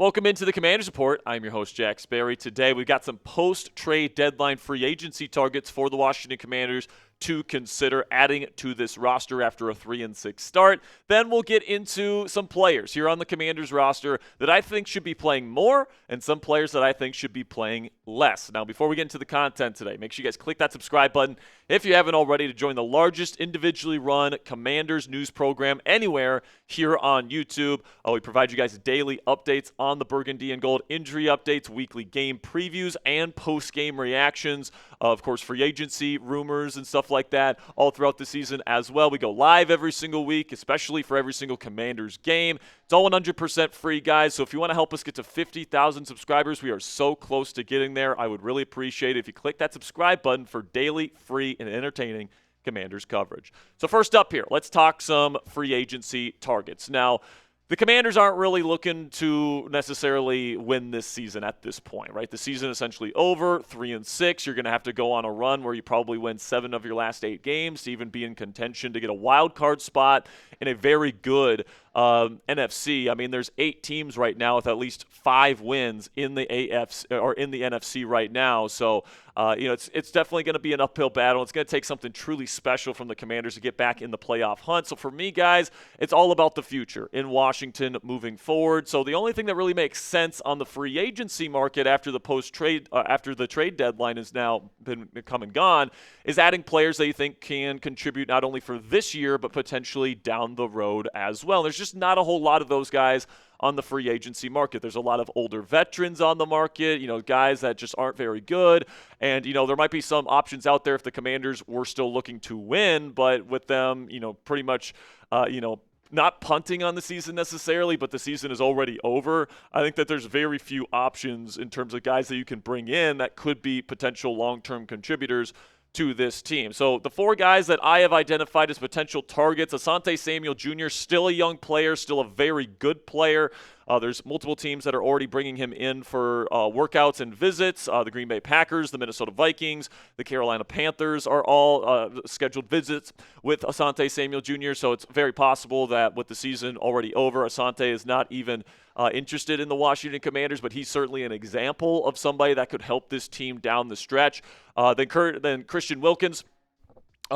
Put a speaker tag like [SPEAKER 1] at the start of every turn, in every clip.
[SPEAKER 1] Welcome into the Commanders Report. I'm your host, Jack Sperry. Today, we've got some post-trade deadline free agency targets for the Washington Commanders to consider adding to this roster after a 3-6 start. Then we'll get into some players here on the Commanders roster that I think should be playing more and some players that I think should be playing less. Now, before we get into the content today, make sure you guys click that subscribe button if you haven't already to join the largest individually run Commanders news program anywhere here on YouTube. We provide you guys daily updates on the Burgundy and Gold, injury updates, weekly game previews, and post-game reactions. Of course, free agency, rumors, and stuff like that all throughout the season as well. We go live every single week, especially for every single Commanders game. It's all 100% free, guys, so if you want to help us get to 50,000 subscribers, we are so close to getting there. I would really appreciate it if you click that subscribe button for daily, free, and entertaining Commanders coverage. So first up here, let's talk some free agency targets. Now, the Commanders aren't really looking to necessarily win this season at this point, right? The season is essentially over, 3-6. You're going to have to go on a run where you probably win 7 of your last 8 games to even be in contention to get a wild card spot in a very good NFC. I mean, there's 8 teams right now with at least 5 wins in the AFC or in the NFC right now. So, it's definitely going to be an uphill battle. It's going to take something truly special from the Commanders to get back in the playoff hunt. So for me, guys, it's all about the future in Washington moving forward. So the only thing that really makes sense on the free agency market after the after the trade deadline has now been come and gone is adding players that you think can contribute not only for this year but potentially down the road as well. There's just not a whole lot of those guys on the free agency market. There's a lot of older veterans on the market, guys that just aren't very good. And, there might be some options out there if the Commanders were still looking to win, but with them, pretty much, not punting on the season necessarily, but the season is already over. I think that there's very few options in terms of guys that you can bring in that could be potential long-term contributors to this team. So the 4 guys that I have identified as potential targets: Asante Samuel Jr., still a young player, still a very good player. There's multiple teams that are already bringing him in for workouts and visits. The Green Bay Packers, the Minnesota Vikings, the Carolina Panthers are all scheduled visits with Asante Samuel Jr. So it's very possible that with the season already over, Asante is not even interested in the Washington Commanders, but he's certainly an example of somebody that could help this team down the stretch. Then Christian Wilkins,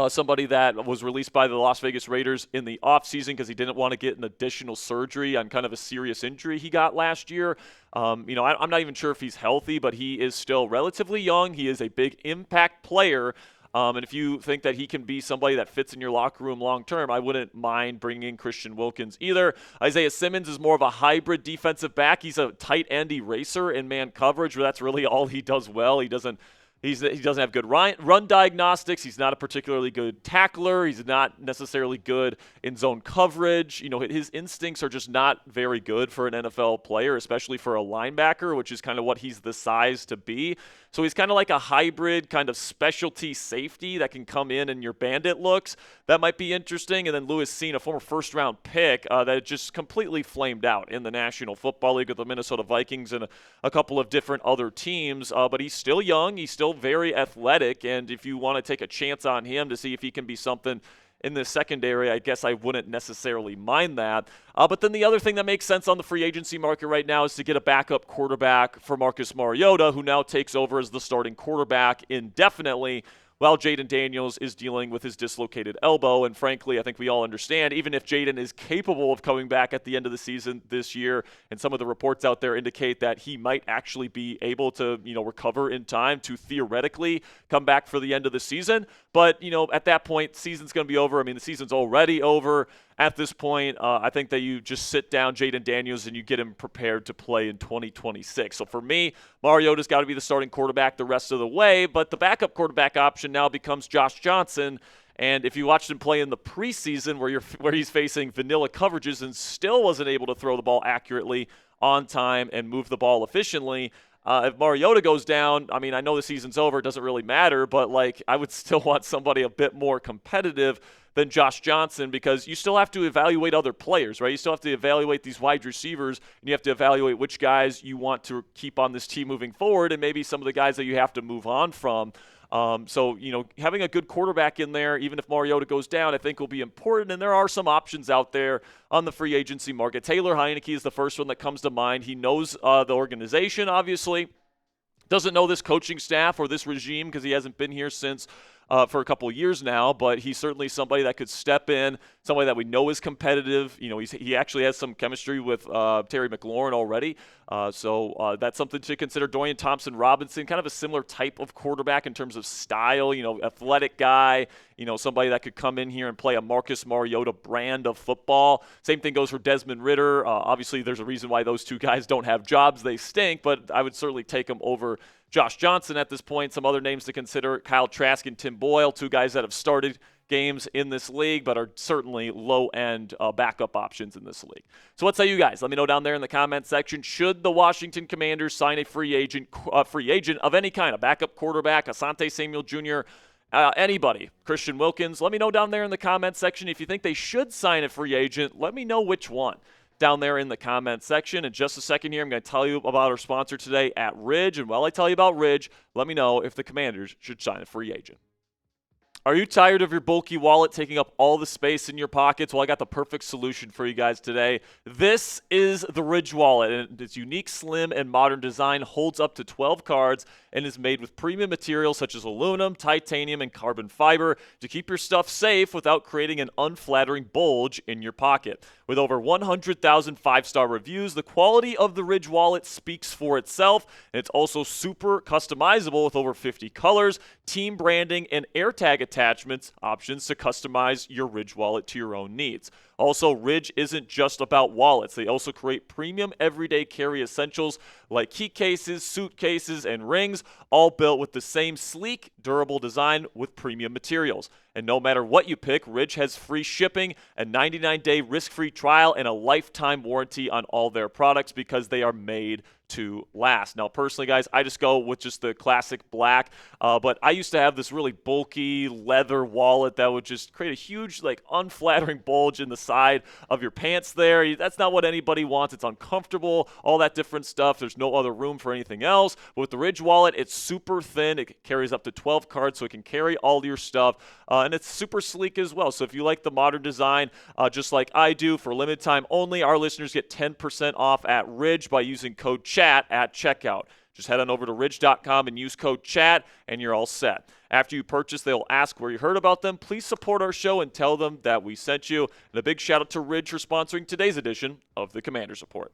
[SPEAKER 1] somebody that was released by the Las Vegas Raiders in the offseason because he didn't want to get an additional surgery on kind of a serious injury he got last year. I'm not even sure if he's healthy, but he is still relatively young. He is a big impact player. And if you think that he can be somebody that fits in your locker room long-term, I wouldn't mind bringing in Christian Wilkins either. Isaiah Simmons is more of a hybrid defensive back. He's a tight end eraser in man coverage, but that's really all he does well. He doesn't have good run diagnostics. He's not a particularly good tackler. He's not necessarily good in zone coverage. His instincts are just not very good for an NFL player, especially for a linebacker, which is kind of what he's the size to be. So he's kind of like a hybrid kind of specialty safety that can come in your bandit looks. That might be interesting. And then Lewis Cine, a former first-round pick that just completely flamed out in the National Football League with the Minnesota Vikings and a couple of different other teams. But he's still young. He's still very athletic. And if you want to take a chance on him to see if he can be something in the secondary, I guess I wouldn't necessarily mind that. But then the other thing that makes sense on the free agency market right now is to get a backup quarterback for Marcus Mariota, who now takes over as the starting quarterback indefinitely, while Jaden Daniels is dealing with his dislocated elbow. And frankly, I think we all understand, even if Jaden is capable of coming back at the end of the season this year, and some of the reports out there indicate that he might actually be able to, recover in time to theoretically come back for the end of the season. But, at that point, season's going to be over. I mean, the season's already over. At this point, I think that you just sit down Jaden Daniels and you get him prepared to play in 2026. So for me, Mariota's got to be the starting quarterback the rest of the way, but the backup quarterback option now becomes Josh Johnson. And if you watched him play in the preseason where he's facing vanilla coverages and still wasn't able to throw the ball accurately, on time, and move the ball efficiently, if Mariota goes down, I mean, I know the season's over, it doesn't really matter, but I would still want somebody a bit more competitive than Josh Johnson, because you still have to evaluate other players, right? You still have to evaluate these wide receivers, and you have to evaluate which guys you want to keep on this team moving forward, and maybe some of the guys that you have to move on from. So, having a good quarterback in there, even if Mariota goes down, I think will be important. And there are some options out there on the free agency market. Taylor Heineke is the first one that comes to mind. He knows the organization, obviously. Doesn't know this coaching staff or this regime because he hasn't been here since for a couple of years now, but he's certainly somebody that could step in, somebody that we know is competitive. He actually has some chemistry with Terry McLaurin already, so that's something to consider. Dorian Thompson-Robinson, kind of a similar type of quarterback in terms of style, athletic guy, somebody that could come in here and play a Marcus Mariota brand of football. Same thing goes for Desmond Ridder. Obviously, there's a reason why those two guys don't have jobs. They stink, but I would certainly take them over Josh Johnson at this point. Some other names to consider: Kyle Trask and Tim Boyle, two guys that have started games in this league but are certainly low-end backup options in this league. So what say you guys? Let me know down there in the comment section. Should the Washington Commanders sign a free agent of any kind, a backup quarterback, Asante Samuel Jr., anybody, Christian Wilkins? Let me know down there in the comment section. If you think they should sign a free agent, let me know which one down there in the comment section. In just a second here, I'm going to tell you about our sponsor today at Ridge. And while I tell you about Ridge, let me know if the Commanders should sign a free agent. Are you tired of your bulky wallet taking up all the space in your pockets? Well, I got the perfect solution for you guys today. This is the Ridge wallet, and its unique, slim, and modern design holds up to 12 cards and is made with premium materials such as aluminum, titanium, and carbon fiber to keep your stuff safe without creating an unflattering bulge in your pocket. With over 100,000 five-star reviews, the quality of the Ridge wallet speaks for itself, and it's also super customizable with over 50 colors, team branding, and AirTag attachments options to customize your Ridge wallet to your own needs. Also, Ridge isn't just about wallets. They also create premium everyday carry essentials like key cases, suitcases, and rings, all built with the same sleek, durable design with premium materials. And no matter what you pick, Ridge has free shipping, a 99-day risk-free trial, and a lifetime warranty on all their products because they are made to last. Now, personally, guys, I just go with just the classic black, but I used to have this really bulky leather wallet that would just create a huge, unflattering bulge in the side of your pants there. That's not what anybody wants. It's uncomfortable, all that different stuff. There's no other room for anything else. But with the Ridge wallet, it's super thin. It carries up to 12 cards, so it can carry all your stuff, and it's super sleek as well. So if you like the modern design, just like I do, for limited time only, our listeners get 10% off at Ridge by using code CHAT at checkout. Just head on over to ridge.com and use code CHAT, and you're all set. After you purchase, they'll ask where you heard about them. Please support our show and tell them that we sent you. And a big shout out to Ridge for sponsoring today's edition of the Commanders Report.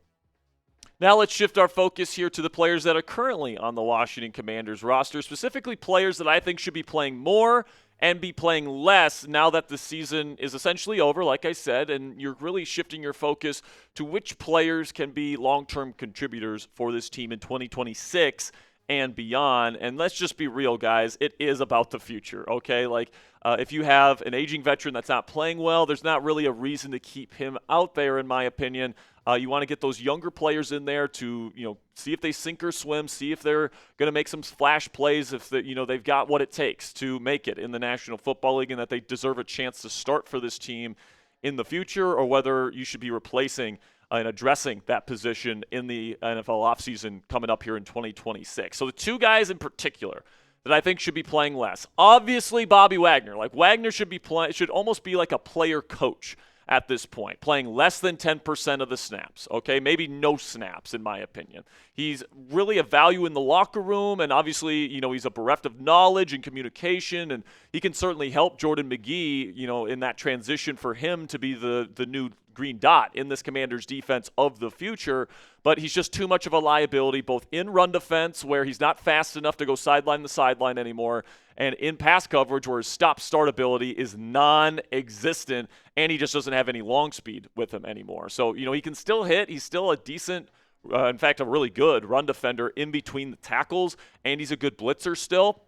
[SPEAKER 1] Now let's shift our focus here to the players that are currently on the Washington Commanders roster, specifically players that I think should be playing more and be playing less now that the season is essentially over, like I said, and you're really shifting your focus to which players can be long-term contributors for this team in 2026 and beyond. And let's just be real, guys. It is about the future, okay? If you have an aging veteran that's not playing well, there's not really a reason to keep him out there, in my opinion. You want to get those younger players in there to, see if they sink or swim, see if they're going to make some splash plays, if they've got what it takes to make it in the National Football League, and that they deserve a chance to start for this team in the future, or whether you should be replacing and addressing that position in the NFL offseason coming up here in 2026. So the two guys in particular that I think should be playing less, obviously Bobby Wagner. Wagner should almost be like a player coach at this point, playing less than 10% of the snaps, okay? Maybe no snaps, in my opinion. He's really a value in the locker room, and obviously, he's a bereft of knowledge and communication, and he can certainly help Jordan Magee, in that transition for him to be the new green dot in this Commanders defense of the future. But he's just too much of a liability, both in run defense, where he's not fast enough to go sideline to sideline anymore, and in pass coverage, where his stop-start ability is non-existent, and he just doesn't have any long speed with him anymore. So, he can still hit. He's still a decent, in fact, a really good run defender in between the tackles, and he's a good blitzer still.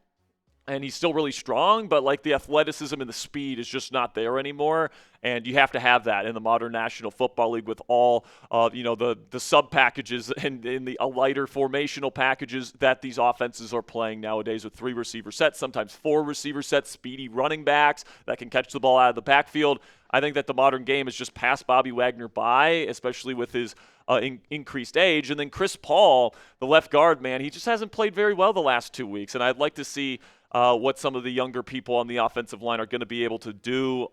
[SPEAKER 1] And he's still really strong, but the athleticism and the speed is just not there anymore. And you have to have that in the modern National Football League with all the sub packages and in the lighter formational packages that these offenses are playing nowadays, with 3 receiver sets, sometimes 4 receiver sets, speedy running backs that can catch the ball out of the backfield. I think that the modern game has just passed Bobby Wagner by, especially with his increased age. And then Chris Paul, the left guard, man, he just hasn't played very well the last 2 weeks. And I'd like to see what some of the younger people on the offensive line are going to be able to do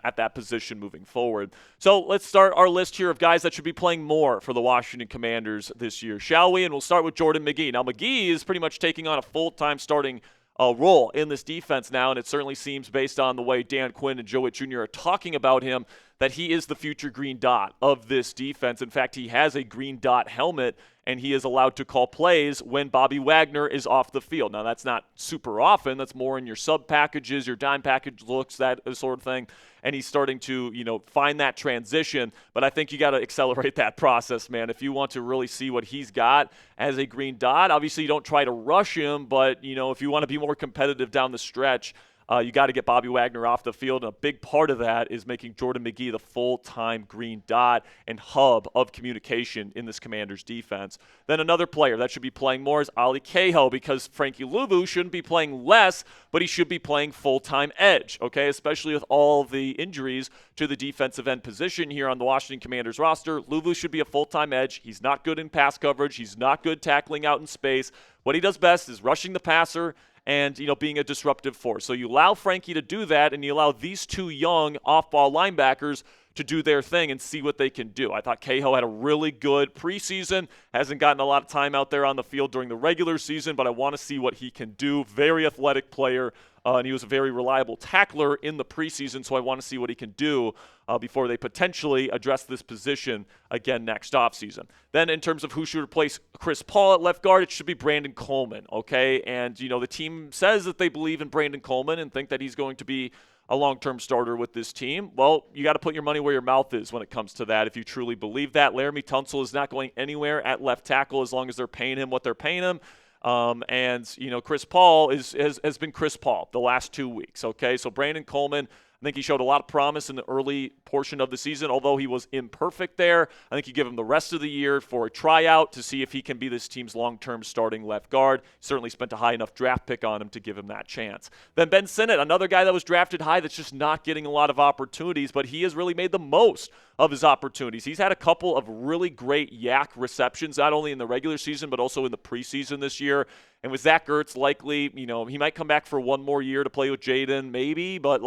[SPEAKER 1] at that position moving forward. So let's start our list here of guys that should be playing more for the Washington Commanders this year, shall we? And we'll start with Jordan Magee. Now, Magee is pretty much taking on a full-time starting role in this defense now, and it certainly seems, based on the way Dan Quinn and Joe Witt Jr. are talking about him, that he is the future green dot of this defense. In fact, he has a green dot helmet, and he is allowed to call plays when Bobby Wagner is off the field. Now, that's not super often. That's more in your sub packages, your dime package looks, that sort of thing. And he's starting to, find that transition. But I think you got to accelerate that process, man. If you want to really see what he's got as a green dot, obviously you don't try to rush him. But, if you want to be more competitive down the stretch, you got to get Bobby Wagner off the field, and a big part of that is making Jordan Magee the full-time green dot and hub of communication in this Commanders defense. Then another player that should be playing more is Ali Kaho, because Frankie Luvu shouldn't be playing less, but he should be playing full-time edge, okay, especially with all the injuries to the defensive end position here on the Washington Commanders roster. Luvu should be a full-time edge. He's not good in pass coverage. He's not good tackling out in space. What he does best is rushing the passer and, being a disruptive force. So you allow Frankie to do that, and you allow these two young off-ball linebackers to do their thing and see what they can do. I thought Kaho had a really good preseason, hasn't gotten a lot of time out there on the field during the regular season, but I want to see what he can do. Very athletic player, and he was a very reliable tackler in the preseason, so I want to see what he can do before they potentially address this position again next offseason. Then in terms of who should replace Chris Paul at left guard, it should be Brandon Coleman, okay? And, the team says that they believe in Brandon Coleman and think that he's going to be a long-term starter with this team. Well, you got to put your money where your mouth is when it comes to that if you truly believe that. Laramie Tunsil is not going anywhere at left tackle as long as they're paying him what they're paying him. Chris Paul has been Chris Paul the last 2 weeks, okay? So Brandon Coleman, I think he showed a lot of promise in the early portion of the season, although he was imperfect there. I think you give him the rest of the year for a tryout to see if he can be this team's long-term starting left guard. Certainly spent a high enough draft pick on him to give him that chance. Then Ben Sinnott, another guy that was drafted high that's just not getting a lot of opportunities, but he has really made the most of his opportunities. He's had a couple of really great yak receptions, not only in the regular season, but also in the preseason this year. And with Zach Ertz, likely, he might come back for one more year to play with Jaden, maybe, but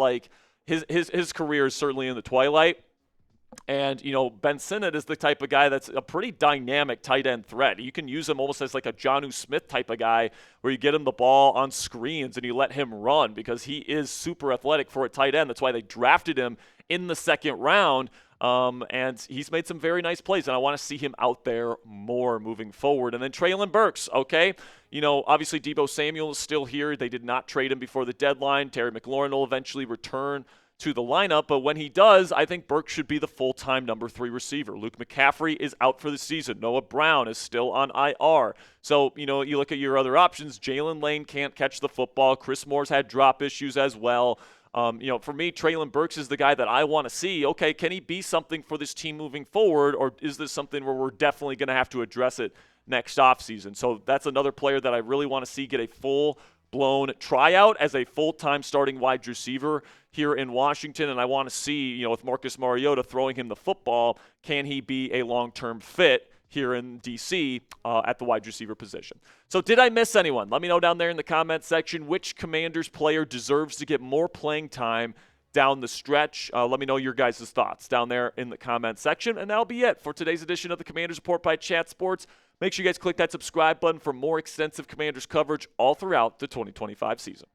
[SPEAKER 1] his career is certainly in the twilight. And, Ben Sinnott is the type of guy that's a pretty dynamic tight end threat. You can use him almost as like a Jonnu Smith type of guy where you get him the ball on screens and you let him run because he is super athletic for a tight end. That's why they drafted him in the second round. And he's made some very nice plays, and I want to see him out there more moving forward. And then Treylon Burks, okay? Obviously Deebo Samuel is still here. They did not trade him before the deadline. Terry McLaurin will eventually return to the lineup, but when he does, I think Burks should be the full-time number 3 receiver. Luke McCaffrey is out for the season. Noah Brown is still on IR. So, you look at your other options. Jalen Lane can't catch the football. Chris Moore's had drop issues as well. For me, Treylon Burks is the guy that I want to see. Okay, can he be something for this team moving forward, or is this something where we're definitely going to have to address it next offseason? So that's another player that I really want to see get a full-blown tryout as a full-time starting wide receiver here in Washington, and I want to see, with Marcus Mariota throwing him the football, can he be a long-term fit here in D.C. At the wide receiver position. So did I miss anyone? Let me know down there in the comment section which Commanders player deserves to get more playing time down the stretch. Let me know your guys' thoughts down there in the comment section. And that'll be it for today's edition of the Commanders Report by Chat Sports. Make sure you guys click that subscribe button for more extensive Commanders coverage all throughout the 2025 season.